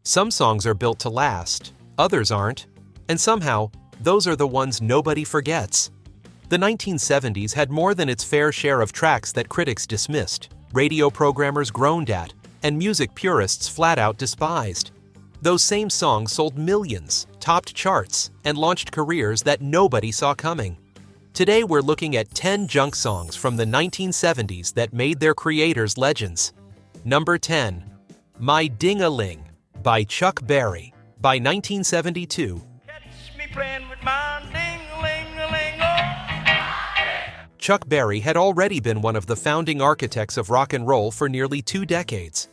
Some songs are built to last, others aren't, and somehow, those are the ones nobody forgets. The 1970s had more than its fair share of tracks that critics dismissed, radio programmers groaned at, and music purists flat out despised. Those same songs sold millions, topped charts, and launched careers that nobody saw coming. Today we're looking at 10 junk songs from the 1970s that made their creators legends. Number 10. My Ding-a-Ling by Chuck Berry. By 1972, Catch me playing with my ding-a-ling-a-ling, oh. Chuck Berry had already been one of the founding architects of rock and roll for nearly 2 decades.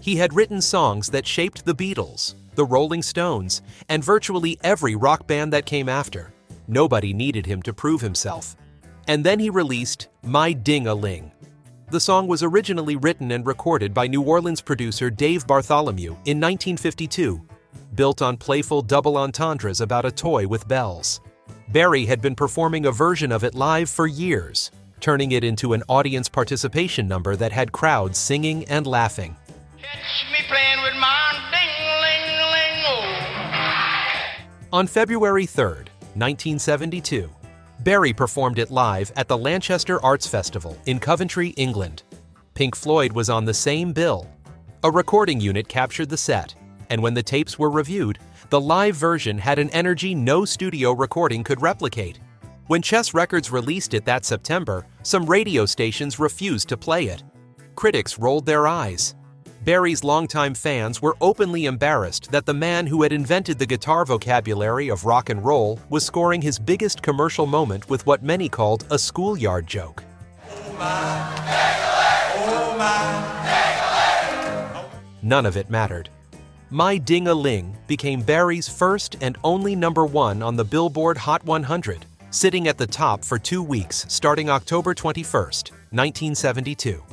He had written songs that shaped the Beatles, the Rolling Stones, and virtually every rock band that came after. Nobody needed him to prove himself. And then he released My Ding-a-Ling. The song was originally written and recorded by New Orleans producer Dave Bartholomew in 1952, built on playful double entendres about a toy with bells. Berry had been performing a version of it live for years, turning it into an audience participation number that had crowds singing and laughing. Catch me playing with my ding-a-ling-a-ling, oh. On February 3rd, 1972, Berry performed it live at the Lanchester Arts Festival in Coventry, England. Pink Floyd was on the same bill. A recording unit captured the set, and when the tapes were reviewed, the live version had an energy no studio recording could replicate. When Chess Records released it that September, some radio stations refused to play it. Critics rolled their eyes. Berry's longtime fans were openly embarrassed that the man who had invented the guitar vocabulary of rock and roll was scoring his biggest commercial moment with what many called a schoolyard joke. None of it mattered. My Ding-a-Ling became Berry's first and only number 1 on the Billboard Hot 100, sitting at the top for 2 weeks starting October 21st, 1972.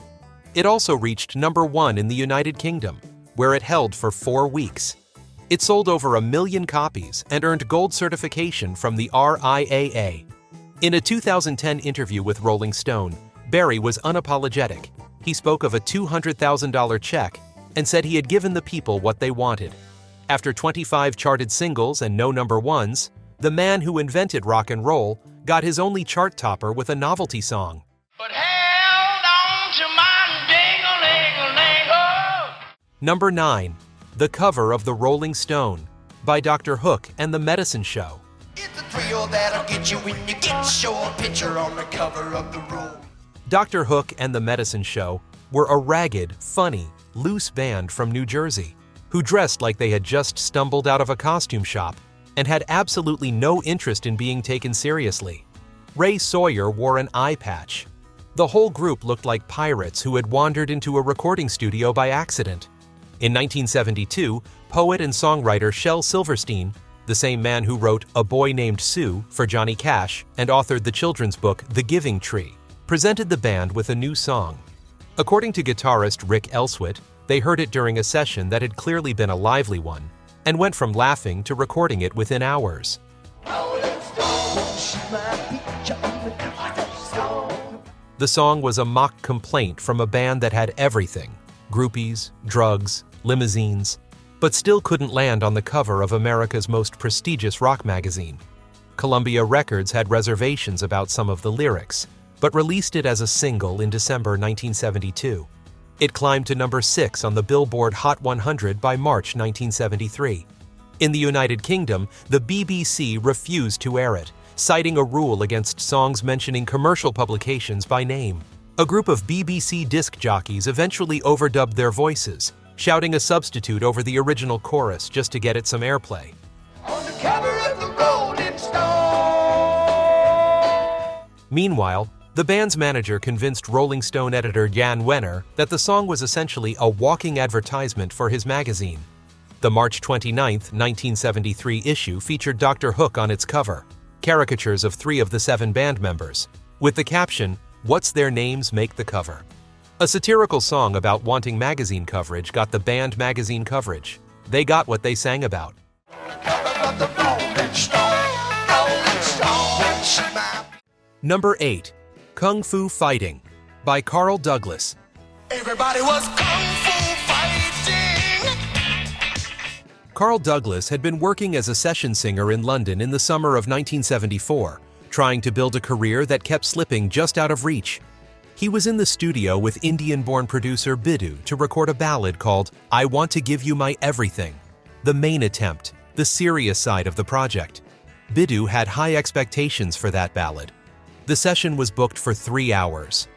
It also reached number 1 in the United Kingdom, where it held for 4 weeks. It sold over 1 million copies and earned gold certification from the RIAA. In a 2010 interview with Rolling Stone, Berry was unapologetic. He spoke of a $200,000 check and said he had given the people what they wanted. After 25 charted singles and no number 1s, the man who invented rock and roll got his only chart topper with a novelty song. But held on to my ding-a-ling-a-ling, oh. Number 9. The Cover of the Rolling Stone by Dr. Hook and the Medicine Show. It's the thrill that'll get you when you get your picture on the cover of the roll. Dr. Hook and the Medicine Show were a ragged, funny, loose band from New Jersey who dressed like they had just stumbled out of a costume shop and had absolutely no interest in being taken seriously. Ray Sawyer wore an eye patch. The whole group looked like pirates who had wandered into a recording studio by accident. In 1972, poet and songwriter Shel Silverstein, the same man who wrote A Boy Named Sue for Johnny Cash and authored the children's book The Giving Tree, presented the band with a new song. According to guitarist Rick Elswit, they heard it during a session that had clearly been a lively one, and went from laughing to recording it within hours. The song was a mock complaint from a band that had everything: groupies, drugs, limousines, but still couldn't land on the cover of America's most prestigious rock magazine. Columbia Records had reservations about some of the lyrics, but released it as a single in December 1972. It climbed to number 6 on the Billboard Hot 100 by March 1973. In the United Kingdom, the BBC refused to air it, citing a rule against songs mentioning commercial publications by name. A group of BBC disc jockeys eventually overdubbed their voices, shouting a substitute over the original chorus just to get it some airplay. On the cover of the Rolling Stone. Meanwhile, the band's manager convinced Rolling Stone editor Jan Wenner that the song was essentially a walking advertisement for his magazine. The March 29, 1973 issue featured Dr. Hook on its cover, caricatures of 3 of the 7 band members, with the caption, "What's their names make the cover?" A satirical song about wanting magazine coverage got the band magazine coverage. They got what they sang about. Number 8. Kung Fu Fighting by Carl Douglas. Everybody was kung fu fighting. Carl Douglas had been working as a session singer in London in the summer of 1974, trying to build a career that kept slipping just out of reach. He was in the studio with Indian-born producer Biddu to record a ballad called I Want to Give You My Everything, the main attempt, the serious side of the project. Biddu had high expectations for that ballad. The session was booked for 3 hours.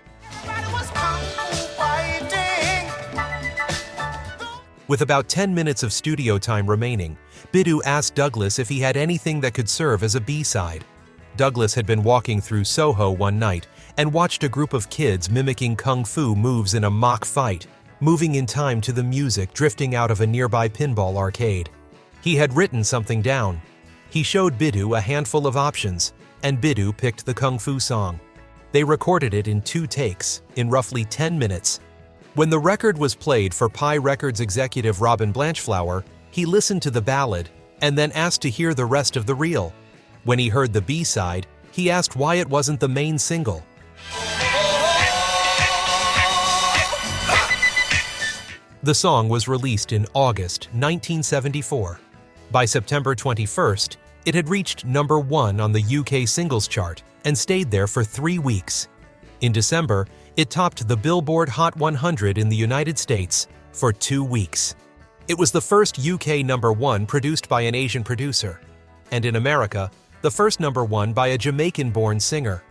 With about 10 minutes of studio time remaining, Biddu asked Douglas if he had anything that could serve as a B-side. Douglas had been walking through Soho one night and watched a group of kids mimicking kung fu moves in a mock fight, moving in time to the music drifting out of a nearby pinball arcade. He had written something down. He showed Biddu a handful of options, and Biddu picked the kung fu song. They recorded it in 2 takes, in roughly 10 minutes. When the record was played for Pi Records executive Robin Blanchflower, he listened to the ballad and then asked to hear the rest of the reel. When he heard the B-side, he asked why it wasn't the main single. The song was released in August 1974. By September 21st, it had reached number 1 on the UK singles chart and stayed there for 3 weeks. In December, it topped the Billboard Hot 100 in the United States for 2 weeks. It was the first UK number 1 produced by an Asian producer, and in America, the first number 1 by a Jamaican-born singer.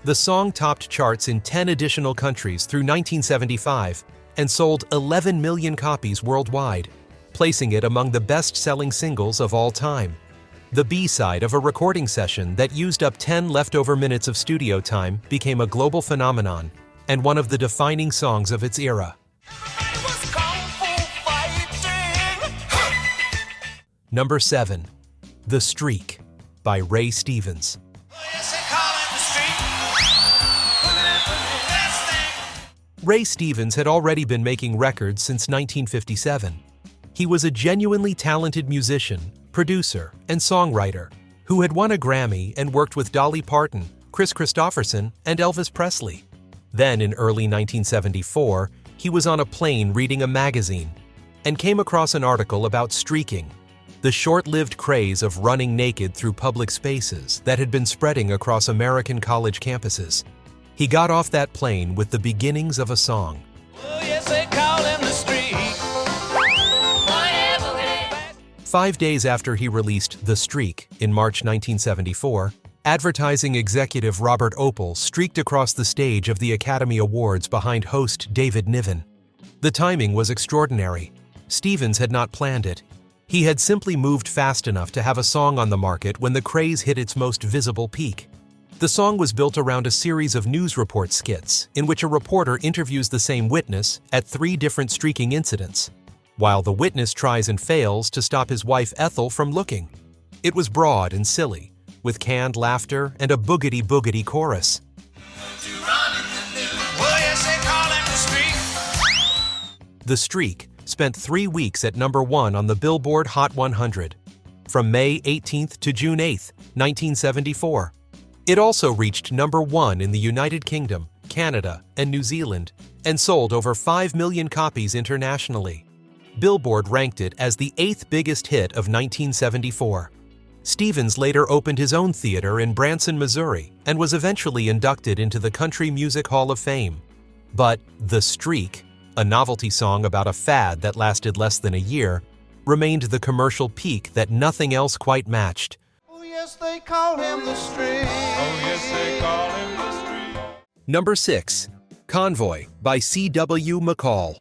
The song topped charts in 10 additional countries through 1975 and sold 11 million copies worldwide, placing it among the best-selling singles of all time. The B-side of a recording session that used up 10 leftover minutes of studio time became a global phenomenon and one of the defining songs of its era. Number 7. The Streak by Ray Stevens. Ray Stevens had already been making records since 1957. He was a genuinely talented musician, producer, and songwriter who had won a Grammy and worked with Dolly Parton, Chris Christopherson, and Elvis Presley. Then, in early 1974, he was on a plane reading a magazine and came across an article about streaking, the short-lived craze of running naked through public spaces that had been spreading across American college campuses. He got off that plane with the beginnings of a song. Oh, yes, they call him the streak. 5 days after he released The Streak in March 1974, advertising executive Robert Opel streaked across the stage of the Academy Awards behind host David Niven. The timing was extraordinary. Stevens had not planned it. He had simply moved fast enough to have a song on the market when the craze hit its most visible peak. The song was built around a series of news report skits in which a reporter interviews the same witness at 3 different streaking incidents, while the witness tries and fails to stop his wife Ethel from looking. It was broad and silly, with canned laughter and a boogity-boogity chorus. The Streak spent 3 weeks at number 1 on the Billboard Hot 100, from May 18th to June 8th, 1974. It also reached number 1 in the United Kingdom, Canada, and New Zealand, and sold over 5 million copies internationally. Billboard ranked it as the 8th biggest hit of 1974. Stevens later opened his own theater in Branson, Missouri, and was eventually inducted into the Country Music Hall of Fame. But The Streak, a novelty song about a fad that lasted less than a year, remained the commercial peak that nothing else quite matched. Oh, yes, they call him the streak. Oh, yes, they call him the streak. Number 6. Convoy by C.W. McCall.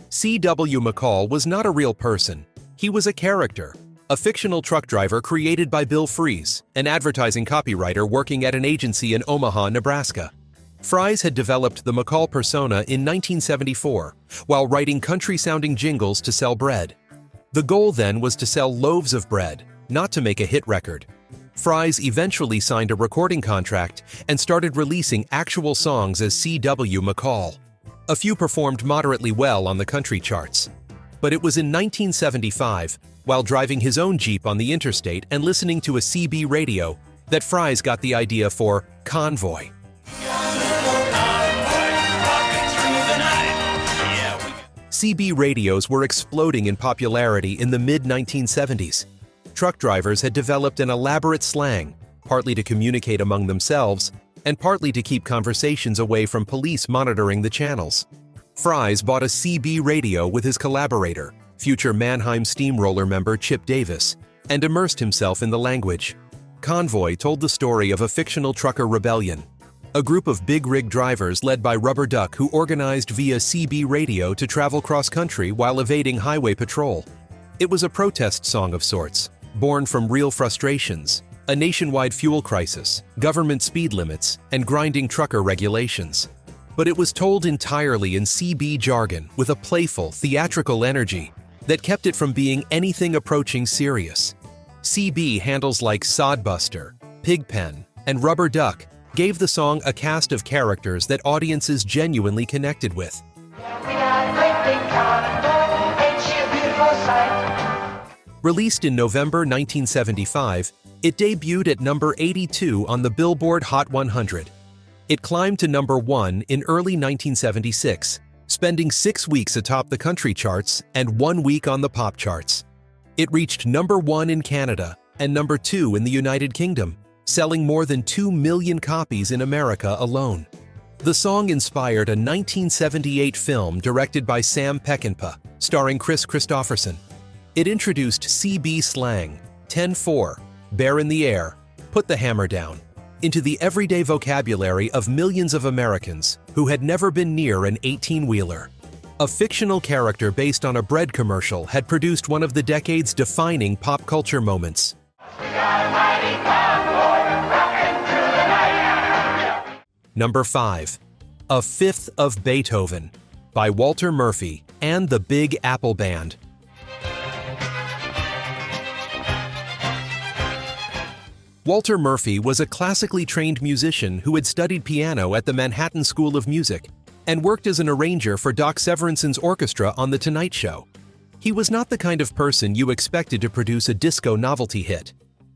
C.W. McCall was not a real person. He was a character, a fictional truck driver created by Bill Fries, an advertising copywriter working at an agency in Omaha, Nebraska. Fries had developed the McCall persona in 1974 while writing country-sounding jingles to sell bread. The goal then was to sell loaves of bread, not to make a hit record. Fries eventually signed a recording contract and started releasing actual songs as C.W. McCall. A few performed moderately well on the country charts. But it was in 1975, while driving his own Jeep on the interstate and listening to a CB radio, that Fries got the idea for Convoy. CB radios were exploding in popularity in the mid-1970s. Truck drivers had developed an elaborate slang, partly to communicate among themselves, and partly to keep conversations away from police monitoring the channels. Fries bought a CB radio with his collaborator, future Mannheim Steamroller member Chip Davis, and immersed himself in the language. Convoy told the story of a fictional trucker rebellion, a group of big rig drivers led by Rubber Duck who organized via CB radio to travel cross-country while evading highway patrol. It was a protest song of sorts, born from real frustrations, a nationwide fuel crisis, government speed limits, and grinding trucker regulations. But it was told entirely in CB jargon with a playful, theatrical energy that kept it from being anything approaching serious. CB handles like Sodbuster, Pigpen, and Rubber Duck gave the song a cast of characters that audiences genuinely connected with. Released in November 1975, it debuted at number 82 on the Billboard Hot 100. It climbed to number 1 in early 1976, spending 6 weeks atop the country charts and 1 week on the pop charts. It reached number 1 in Canada and number 2 in the United Kingdom, selling more than 2 million copies in America alone. The song inspired a 1978 film directed by Sam Peckinpah, starring Chris Christopherson. It introduced CB slang, 10-4, bear in the air, put the hammer down, into the everyday vocabulary of millions of Americans who had never been near an 18-wheeler. A fictional character based on a bread commercial had produced one of the decade's defining pop culture moments. Number 5. A Fifth of Beethoven by Walter Murphy and the Big Apple Band. Walter Murphy was a classically trained musician who had studied piano at the Manhattan School of Music and worked as an arranger for Doc Severinson's orchestra on The Tonight Show. He was not the kind of person you expected to produce a disco novelty hit.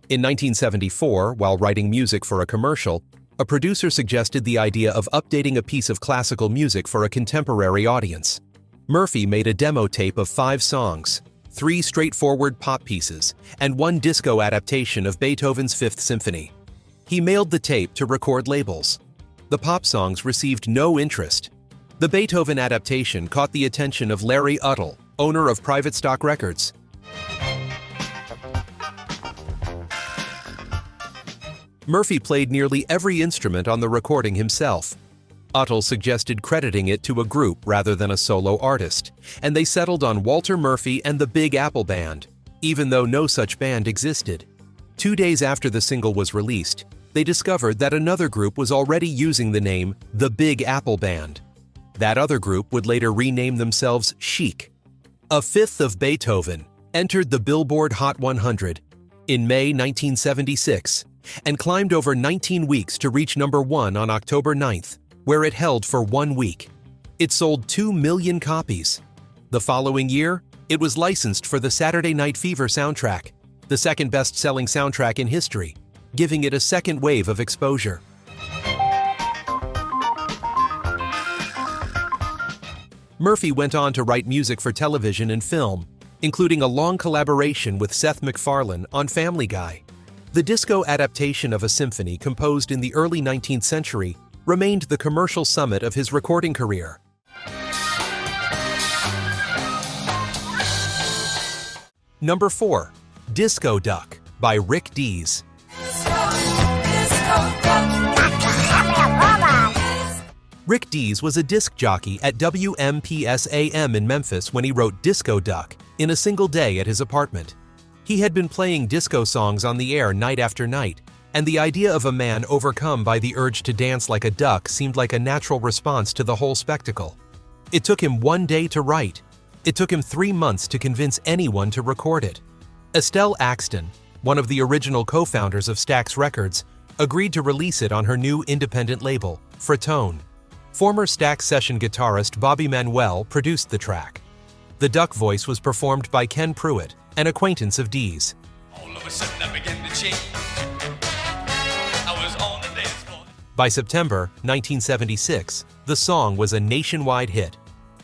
In 1974, while writing music for a commercial, a producer suggested the idea of updating a piece of classical music for a contemporary audience. Murphy made a demo tape of 5 songs, 3 straightforward pop pieces, and 1 disco adaptation of Beethoven's Fifth Symphony. He mailed the tape to record labels. The pop songs received no interest. The Beethoven adaptation caught the attention of Larry Uttle, owner of Private Stock Records. Murphy played nearly every instrument on the recording himself. Uttle suggested crediting it to a group rather than a solo artist, and they settled on Walter Murphy and the Big Apple Band, even though no such band existed. 2 days after the single was released, they discovered that another group was already using the name The Big Apple Band. That other group would later rename themselves Chic. A Fifth of Beethoven entered the Billboard Hot 100 in May 1976 and climbed over 19 weeks to reach number 1 on October 9th, where it held for 1 week. It sold 2 million copies. The following year, it was licensed for the Saturday Night Fever soundtrack, the second best-selling soundtrack in history, giving it a second wave of exposure. Murphy went on to write music for television and film, including a long collaboration with Seth MacFarlane on Family Guy. The disco adaptation of a symphony composed in the early 19th century remained the commercial summit of his recording career. Number 4. Disco Duck by Rick Dees. Rick Dees was a disc jockey at WMPS-AM in Memphis when he wrote Disco Duck in a single day at his apartment. He had been playing disco songs on the air night after night, and the idea of a man overcome by the urge to dance like a duck seemed like a natural response to the whole spectacle. It took him 1 day to write. It took him 3 months to convince anyone to record it. Estelle Axton, one of the original co-founders of Stax Records, agreed to release it on her new independent label, Fratone. Former Stax session guitarist Bobby Manuel produced the track. The duck voice was performed by Ken Pruitt, an acquaintance of Dees. All of a sudden I began to change. I was on the dance floor. By September 1976, the song was a nationwide hit.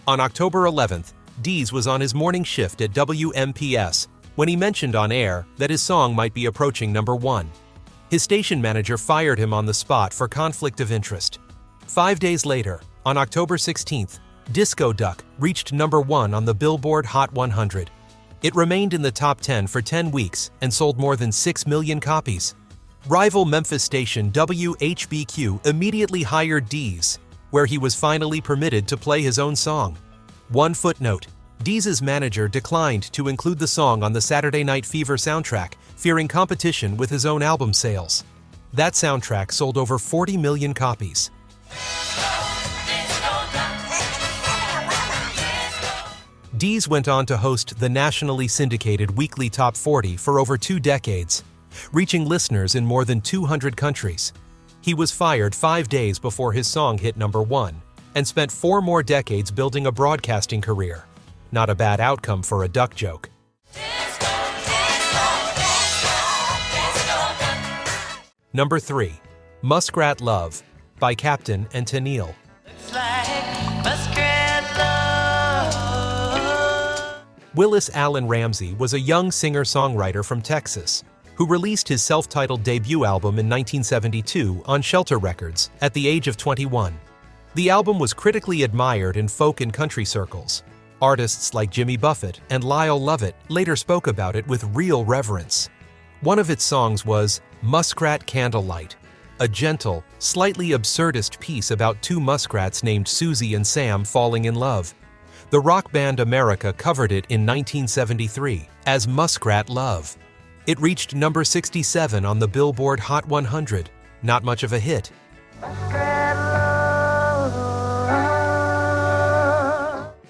On October 11th, Dees was on his morning shift at WMPS when he mentioned on air that his song might be approaching number 1. His station manager fired him on the spot for conflict of interest. 5 days later, on October 16th, Disco Duck reached number 1 on the Billboard Hot 100. It remained in the top 10 for 10 weeks and sold more than 6 million copies. Rival Memphis station WHBQ immediately hired Dees, where he was finally permitted to play his own song. One footnote: Dees' manager declined to include the song on the Saturday Night Fever soundtrack, fearing competition with his own album sales. That soundtrack sold over 40 million copies. Dees went on to host the nationally syndicated weekly Top 40 for over 2 decades, reaching listeners in more than 200 countries. He was fired 5 days before his song hit number 1 and spent 4 more decades building a broadcasting career. Not a bad outcome for a duck joke. Number 3. Muskrat Love by Captain and Tennille. Willis Allen Ramsey was a young singer-songwriter from Texas who released his self-titled debut album in 1972 on Shelter Records at the age of 21. The album was critically admired in folk and country circles. Artists like Jimmy Buffett and Lyle Lovett later spoke about it with real reverence. One of its songs was Muskrat Candlelight, a gentle, slightly absurdist piece about 2 muskrats named Susie and Sam falling in love. The rock band America covered it in 1973 as Muskrat Love. It reached number 67 on the Billboard Hot 100, not much of a hit.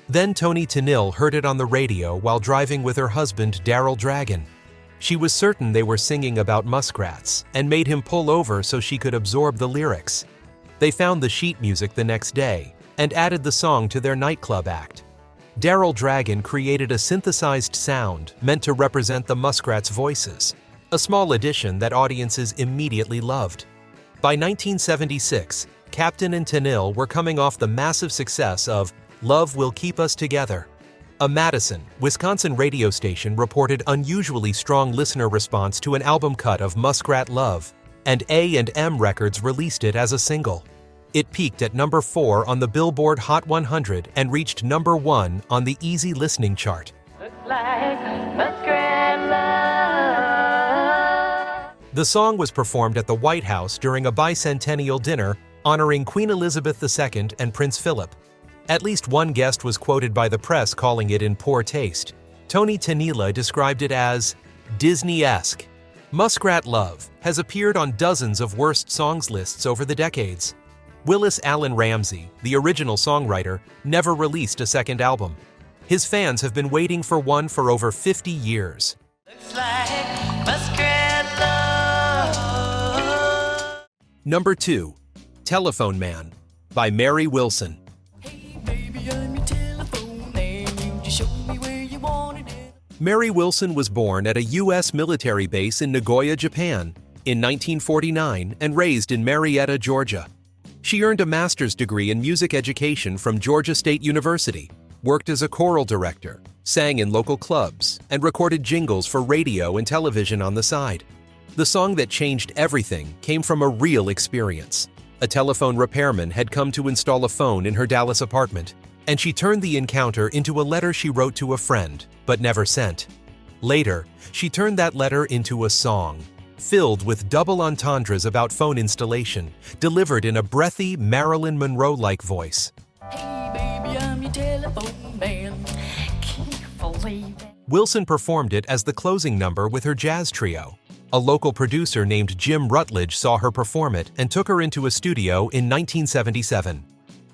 Then Toni Tennille heard it on the radio while driving with her husband Daryl Dragon. She was certain they were singing about muskrats and made him pull over so she could absorb the lyrics. They found the sheet music the next day and added the song to their nightclub act. Daryl Dragon created a synthesized sound meant to represent the muskrats' voices, a small addition that audiences immediately loved. By 1976, Captain and Tennille were coming off the massive success of Love Will Keep Us Together. A Madison, Wisconsin radio station reported unusually strong listener response to an album cut of Muskrat Love, and A&M Records released it as a single. It peaked at number 4 on the Billboard Hot 100 and reached number 1 on the Easy Listening chart. The song was performed at the White House during a bicentennial dinner honoring Queen Elizabeth II and Prince Philip. At least one guest was quoted by the press calling it in poor taste. Toni Tennille described it as Disney-esque. Muskrat Love has appeared on dozens of worst songs lists over the decades. Willis Allen Ramsey, the original songwriter, never released a second album. His fans have been waiting for one for over 50 years. Number 2. Telephone Man by Mary Wilson. Mary Wilson was born at a U.S. military base in Nagoya, Japan, in 1949 and raised in Marietta, Georgia. She earned a master's degree in music education from Georgia State University, worked as a choral director, sang in local clubs, and recorded jingles for radio and television on the side. The song that changed everything came from a real experience. A telephone repairman had come to install a phone in her Dallas apartment, and she turned the encounter into a letter she wrote to a friend, but never sent. Later, she turned that letter into a song, filled with double entendres about phone installation, delivered in a breathy Marilyn Monroe-like voice. Hey baby, I'm your telephone man. Can you believe it? Wilson performed it as the closing number with her jazz trio. A local producer named Jim Rutledge saw her perform it and took her into a studio in 1977.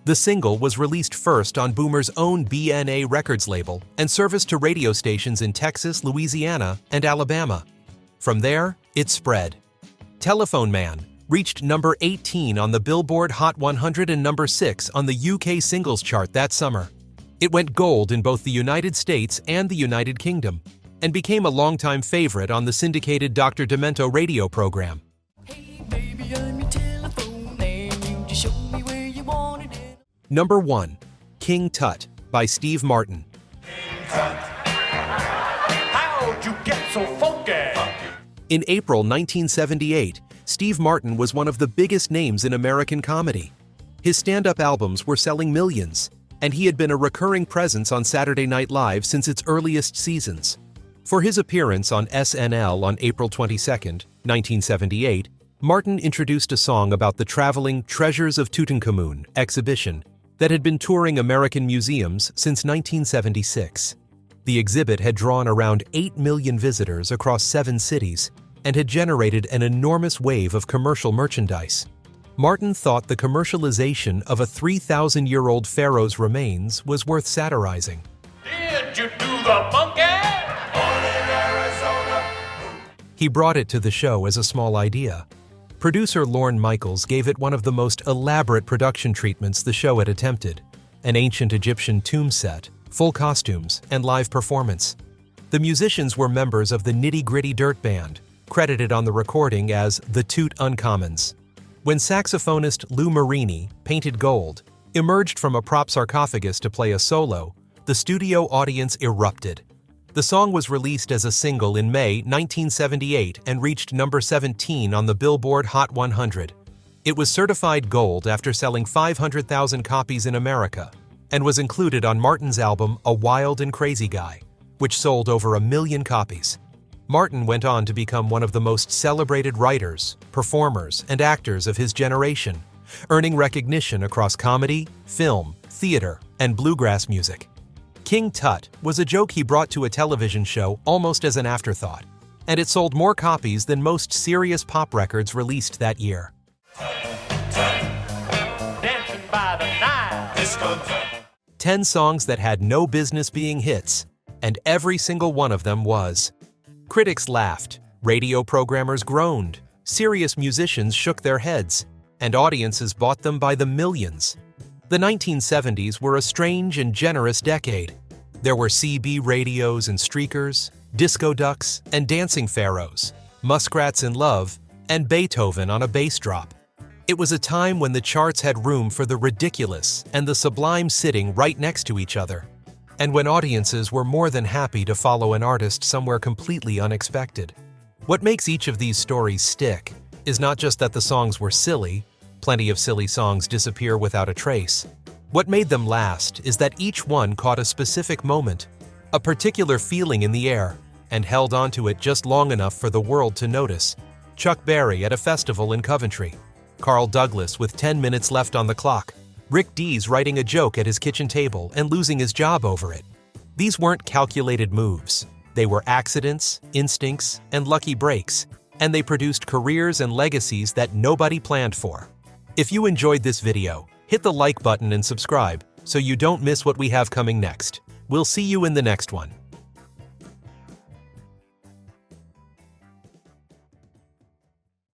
The single was released first on Boomer's own BNA Records label and serviced to radio stations in Texas, Louisiana, and Alabama. From there, it spread. Telephone Man reached number 18 on the Billboard Hot 100 and number 6 on the UK singles chart that summer. It went gold in both the United States and the United Kingdom, and became a longtime favorite on the syndicated Dr. Demento radio program. Hey baby, I'm your telephone man. You just show me where you wanted it. Number 1. King Tut by Steve Martin. How'd you get so funky? In April 1978, Steve Martin was one of the biggest names in American comedy. His stand-up albums were selling millions, and he had been a recurring presence on Saturday Night Live since its earliest seasons. For his appearance on SNL on April 22, 1978, Martin introduced a song about the traveling Treasures of Tutankhamun exhibition that had been touring American museums since 1976. The exhibit had drawn around 8 million visitors across 7 cities and had generated an enormous wave of commercial merchandise. Martin thought the commercialization of a 3,000-year-old pharaoh's remains was worth satirizing. Did you do the monkey? Born in Arizona. He brought it to the show as a small idea. Producer Lorne Michaels gave it one of the most elaborate production treatments the show had attempted: an ancient Egyptian tomb set, full costumes, and live performance. The musicians were members of the Nitty Gritty Dirt Band, credited on the recording as the Toot Uncommons. When saxophonist Lou Marini, painted gold, emerged from a prop sarcophagus to play a solo, the studio audience erupted. The song was released as a single in May 1978 and reached number 17 on the Billboard Hot 100. It was certified gold after selling 500,000 copies in America and was included on Martin's album A Wild and Crazy Guy, which sold over 1 million copies. Martin went on to become one of the most celebrated writers, performers, and actors of his generation, earning recognition across comedy, film, theater, and bluegrass music. King Tut was a joke he brought to a television show almost as an afterthought, and it sold more copies than most serious pop records released that year. Dancing by the Nile. Disco. 10 songs that had no business being hits, and every single one of them was. Critics laughed, radio programmers groaned, serious musicians shook their heads, and audiences bought them by the millions. The 1970s were a strange and generous decade. There were CB radios and streakers, disco ducks and dancing pharaohs, muskrats in love, and Beethoven on a bass drop. It was a time when the charts had room for the ridiculous and the sublime sitting right next to each other, and when audiences were more than happy to follow an artist somewhere completely unexpected. What makes each of these stories stick is not just that the songs were silly. Plenty of silly songs disappear without a trace. What made them last is that each one caught a specific moment, a particular feeling in the air, and held onto it just long enough for the world to notice. Chuck Berry at a festival in Coventry, Carl Douglas with 10 minutes left on the clock, Rick Dees writing a joke at his kitchen table and losing his job over it. These weren't calculated moves. They were accidents, instincts, and lucky breaks, and they produced careers and legacies that nobody planned for. If you enjoyed this video, hit the like button and subscribe so you don't miss what we have coming next. We'll see you in the next one.